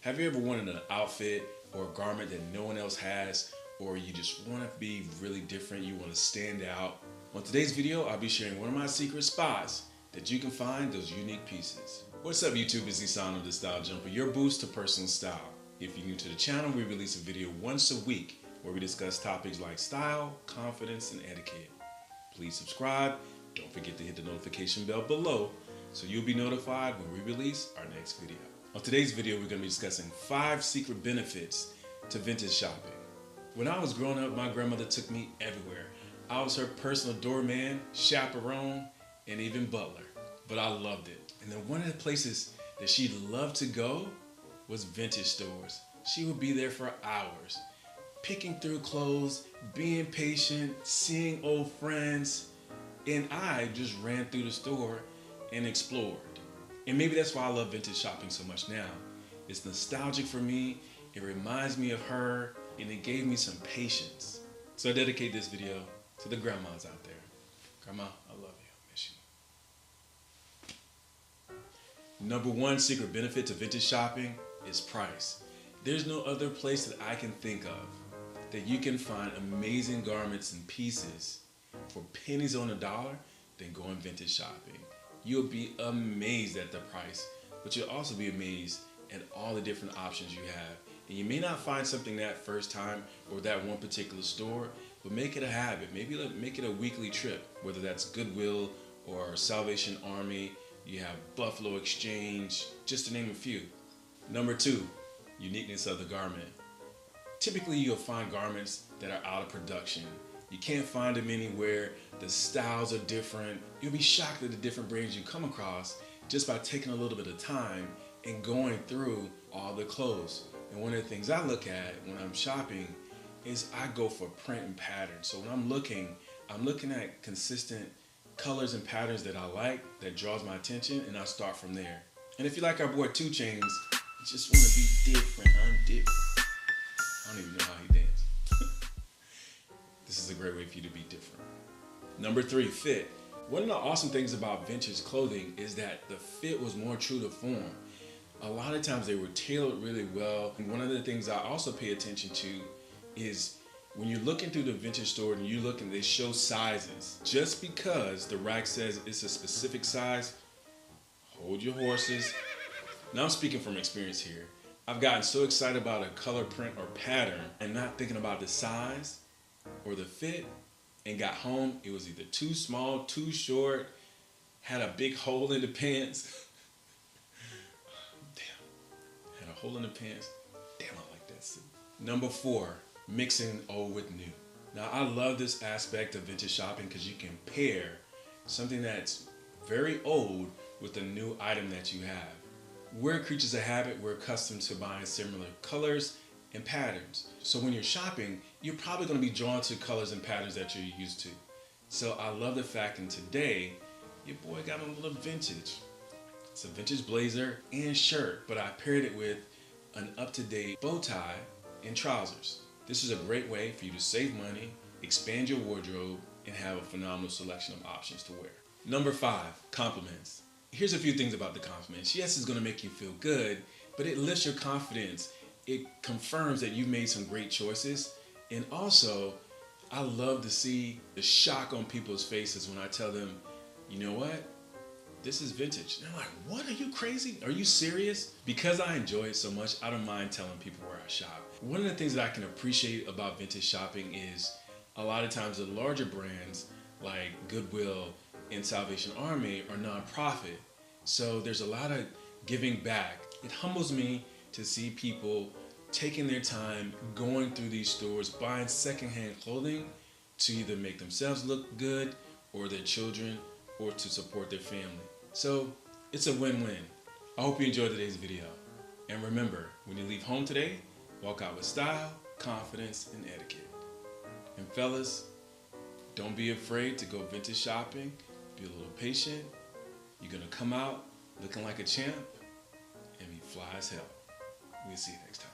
Have you ever wanted an outfit or a garment that no one else has, or you just want to be really different, you want to stand out? On today's video, I'll be sharing one of my secret spots that you can find those unique pieces. What's up YouTube, it's Ihsaan of the StyleJumper, your boost to personal style. If you're new to the channel, we release a video once a week where we discuss topics like style, confidence, and etiquette. Please subscribe. Don't forget to hit the notification bell below so you'll be notified when we release our next video. On today's video, we're going to be discussing 5 secret benefits to vintage shopping. When I was growing up, my grandmother took me everywhere. I was her personal doorman, chaperone, and even butler. But I loved it. And then one of the places that she loved to go was vintage stores. She would be there for hours, picking through clothes, being patient, seeing old friends. And I just ran through the store and explored. And maybe that's why I love vintage shopping so much now. It's nostalgic for me, it reminds me of her, and it gave me some patience. So I dedicate this video to the grandmas out there. Grandma, I love you, I miss you. Number 1 secret benefit to vintage shopping is price. There's no other place that I can think of that you can find amazing garments and pieces for pennies on the dollar than going vintage shopping. You'll be amazed at the price, but you'll also be amazed at all the different options you have. And you may not find something that first time or that one particular store, but make it a habit. Maybe make it a weekly trip, whether that's Goodwill or Salvation Army. You have Buffalo Exchange, just to name a few. Number 2, uniqueness of the garment. Typically, you'll find garments that are out of production. You can't find them anywhere. The styles are different. You'll be shocked at the different brands you come across just by taking a little bit of time and going through all the clothes. And one of the things I look at when I'm shopping is I go for print and pattern. So when I'm looking at consistent colors and patterns that I like, that draws my attention, and I start from there. And if you like our boy 2 Chainz, you just want to be different. I'm different. I don't even know how he dances. This is a great way for you to be different. Number 3, fit. One of the awesome things about vintage clothing is that the fit was more true to form. A lot of times they were tailored really well. And one of the things I also pay attention to is when you're looking through the vintage store and you look and they show sizes, just because the rack says it's a specific size, hold your horses. Now I'm speaking from experience here. I've gotten so excited about a color, print, or pattern and not thinking about the size or the fit, and got home, it was either too small, too short, had a big hole in the pants. Damn, had a hole in the pants. Damn, I like that suit. Number 4, mixing old with new. Now, I love this aspect of vintage shopping because you can pair something that's very old with a new item that you have. We're creatures of habit. We're accustomed to buying similar colors and patterns. So when you're shopping, you're probably going to be drawn to colors and patterns that you're used to. So I love the fact that today, your boy got a little vintage. It's a vintage blazer and shirt, but I paired it with an up-to-date bow tie and trousers. This is a great way for you to save money, expand your wardrobe, and have a phenomenal selection of options to wear. Number 5, compliments. Here's a few things about the compliments. Yes, it's going to make you feel good, but it lifts your confidence. It confirms that you've made some great choices. And also, I love to see the shock on people's faces when I tell them, you know what? This is vintage. And they're like, what? Are you crazy? Are you serious? Because I enjoy it so much, I don't mind telling people where I shop. One of the things that I can appreciate about vintage shopping is a lot of times the larger brands like Goodwill and Salvation Army are nonprofit. So there's a lot of giving back. It humbles me to see people taking their time going through these stores, buying secondhand clothing to either make themselves look good or their children or to support their family. So it's a win-win. I hope you enjoyed today's video. And remember, when you leave home today, walk out with style, confidence, and etiquette. And fellas, don't be afraid to go vintage shopping. Be a little patient. You're gonna come out looking like a champ and be fly as hell. We'll see you next time.